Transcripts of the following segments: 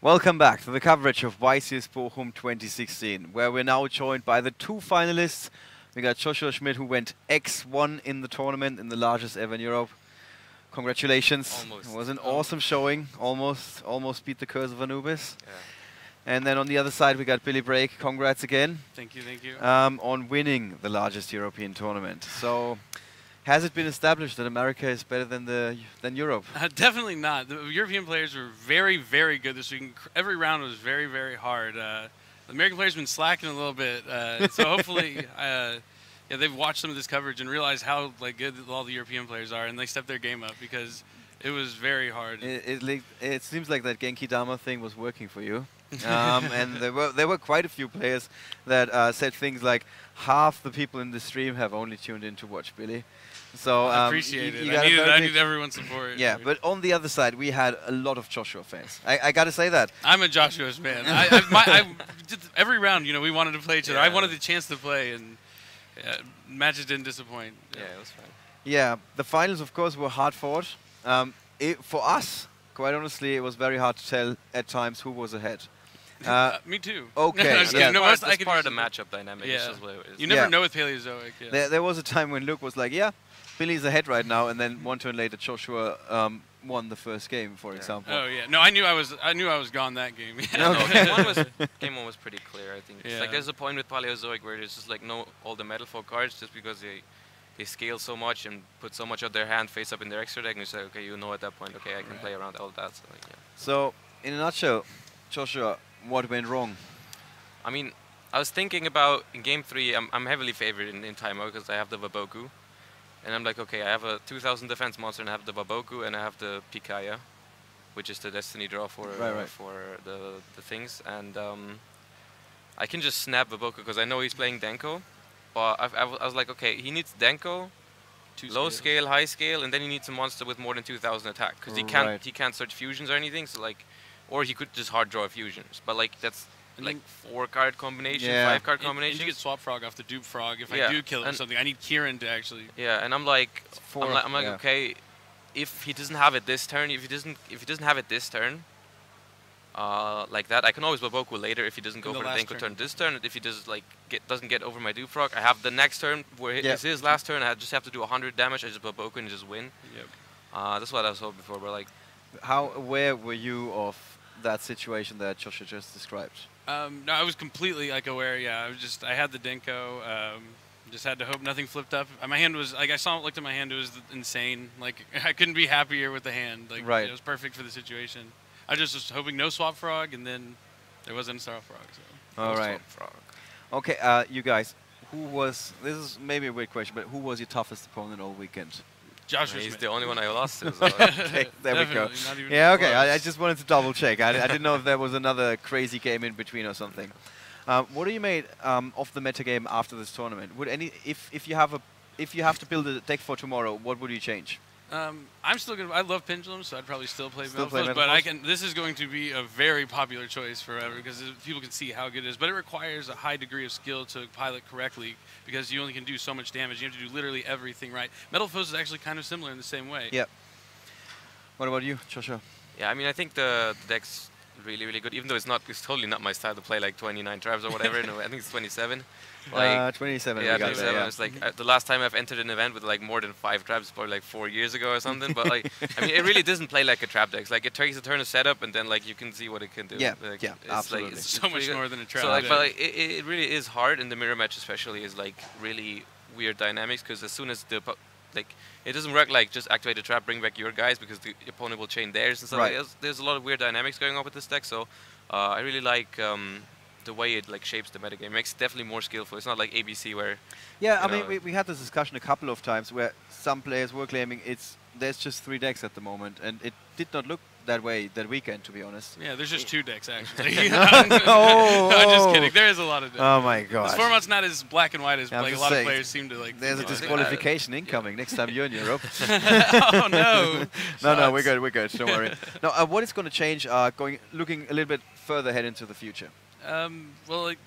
Welcome back to the coverage of YCS Bochum 2016, where we're now joined by the two finalists. We got Joshua Schmidt, who went X1 in the tournament, in the largest ever in Europe. Congratulations. Almost. It was an awesome showing. Almost beat the Curse of Anubis. Yeah. And then on the other side, we got Billy Brake. Congrats again. Thank you. On winning the largest European tournament. So, has it been established that America is better than Europe? Definitely not. The European players were very, very good this week. Every round was very, very hard. The American players have been slacking a little bit. So hopefully, yeah, they've watched some of this coverage and realized how good all the European players are, and they stepped their game up because it was very hard. It seems like that Genki Dama thing was working for you. And there were quite a few players that said things like, half the people in the stream have only tuned in to watch Billy. So I appreciate it. I need everyone's support. Yeah, but on the other side, we had a lot of Joshua fans. I got to say that. I'm a Joshua's fan. Every round, we wanted to play each other. I wanted the chance to play, and matches didn't disappoint. Yeah, it was fun. Yeah, the finals, of course, were hard fought. For us, quite honestly, it was very hard to tell at times who was ahead. Me too. Okay. Yeah, no, that's part of the matchup dynamic. Yeah. It's just what it is. You never know with Paleozoic. Yeah. There was a time when Luke was like, yeah, Billy's ahead right now, and then one turn later, Joshua won the first game, for example. Oh yeah. No, I knew I was gone that game. No, Okay. game one was pretty clear. I think. Yeah. It's like there's a point with Paleozoic where there's just like no all the Metal Folk cards just because they scale so much and put so much of their hand face up in their extra deck, and you say, okay, at that point, okay, I can play around all that. So, yeah. So, in a nutshell, Joshua, what went wrong? I mean, I was thinking about in game 3, I'm heavily favored in timeout because I have the Waboku. And I'm like, okay, I have a 2000 defense monster and I have the Waboku and I have the Pikaya, which is the Destiny draw for the things. And I can just snap Waboku because I know he's playing Denko. But I was like, okay, he needs Denko, low scale, high scale, and then he needs a monster with more than 2000 attack because he can't search fusions or anything. So like, or he could just hard draw fusions. But like that's like 4-card combination, 5-card combination. And you get Swap Frog off the Dupe Frog. If I do kill it or something, I need Kieran to actually. Yeah, and I'm like, okay, if he doesn't have it this turn, if he doesn't have it this turn, like that, I can always Waboku later if he doesn't go for the Denko turn this turn. If he doesn't get over my Dupe Frog, I have the next turn where it's his last turn. I just have to do 100 damage. I just Waboku and just win. Yep. That's what I was hoping for. But like, how aware were you of that situation that Joshua just described? No, I was completely aware. Yeah, I had the Denko. Just had to hope nothing flipped up. My hand was I looked at my hand. It was insane. Like I couldn't be happier with the hand. Like it was perfect for the situation. I just was hoping no Swap Frog, and then there wasn't a Swap Frog. So. All right. Swap Frog. Okay, you guys, this is maybe a weird question, but who was your toughest opponent all weekend? Joshua He's Schmidt. the only one I lost to. So. Okay, there we go. Yeah, okay. I just wanted to double check. I didn't know if there was another crazy game in between or something. What do you made of the metagame after this tournament? Would if you have to build a deck for tomorrow, what would you change? I'm still gonna. I love Pendulum, so I'd probably still play Metal Foes, but this is going to be a very popular choice forever because people can see how good it is. But it requires a high degree of skill to pilot correctly because you only can do so much damage. You have to do literally everything right. Metal Foes is actually kind of similar in the same way. Yeah. What about you, Joshua? Yeah, I mean, I think the deck's really, really good. Even though it's totally not my style to play like 29 traps or whatever. No, I think it's 27. Like 27. Yeah, 27. It's like the last time I've entered an event with like more than 5 traps, probably like 4 years ago or something. But like, I mean, it really doesn't play like a trap deck. It's like it takes a turn of setup, and then like you can see what it can do. Yeah, like, yeah, it's absolutely. Like, it's so much more than a trap. So like, deck. but like, it really is hard, and the mirror match especially is like really weird dynamics because as soon as it doesn't work like just activate the trap, bring back your guys because the opponent will chain theirs and stuff. Right. Like, there's a lot of weird dynamics going on with this deck. So I really like the way it like shapes the metagame. It makes it definitely more skillful. It's not like ABC where. Yeah, I mean we had this discussion a couple of times where some players were claiming there's just 3 decks at the moment, and it did not look that way that weekend, to be honest. Yeah, there's just 2 decks actually. I'm just kidding. There is a lot of decks. Oh my god. This format's not as black and white as like a lot of players seem to like. There's a disqualification incoming next time you're in Europe. Oh no. No, we're good. Don't worry. Now, what is going to change? Looking a little bit further ahead into the future. Well, like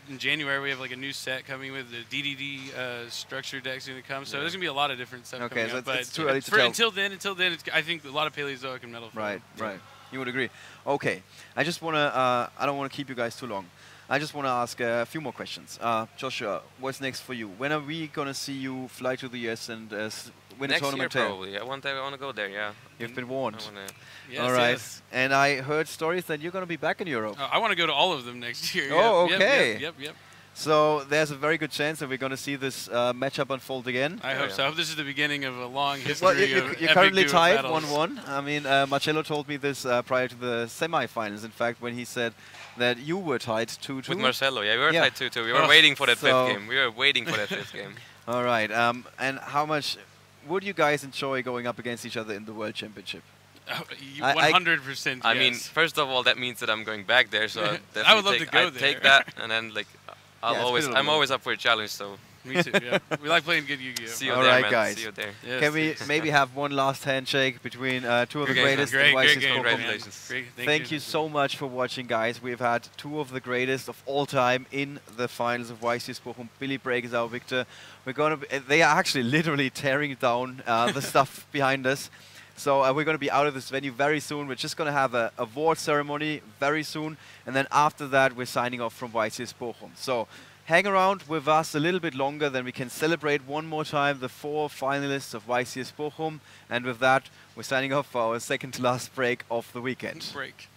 in January we have like a new set coming with the DDD structure decks going to come. So there's going to be a lot of different stuff coming up. It's too early to tell. Until then, I think a lot of Paleozoic and Metal. Right. You would agree. Okay. I just want to, I don't want to keep you guys too long. I just want to ask a few more questions. Joshua, what's next for you? When are we going to see you fly to the US and win a tournament next year, probably. I want to go there, yeah. You've been warned. Yes, all right. Yes. And I heard stories that you're going to be back in Europe. I want to go to all of them next year. Oh, okay. Yep. So there's a very good chance that we're going to see this matchup unfold again. I hope so. I hope this is the beginning of a long history. Well, you're currently tied 1-1. I mean, Marcello told me this prior to the semi-finals, in fact, when he said that you were tied 2-2. With Marcello, yeah, we were tied 2-2. We were waiting for that fifth game. We were waiting for that fifth game. All right. And how much would you guys enjoy going up against each other in the World Championship? 100%. I mean, first of all, that means that I'm going back there, so I would love to go there. Take that, and then like, I'm always up for a challenge. So. Me too. Yeah, we like playing good Yu-Gi-Oh. See you all there, right, man. guys. See you there. Yes. Can we maybe have one last handshake between two of the greatest? Great game. Congratulations. Thank you so much for watching, guys. We've had two of the greatest of all time in the finals of YCS Bochum. Billy Brake is our victor. We're gonna. They are actually literally tearing down the stuff behind us. So we're going to be out of this venue very soon. We're just going to have a award ceremony very soon. And then after that, we're signing off from YCS Bochum. So hang around with us a little bit longer, then we can celebrate one more time the 4 finalists of YCS Bochum. And with that, we're signing off for our second to last break of the weekend. Break.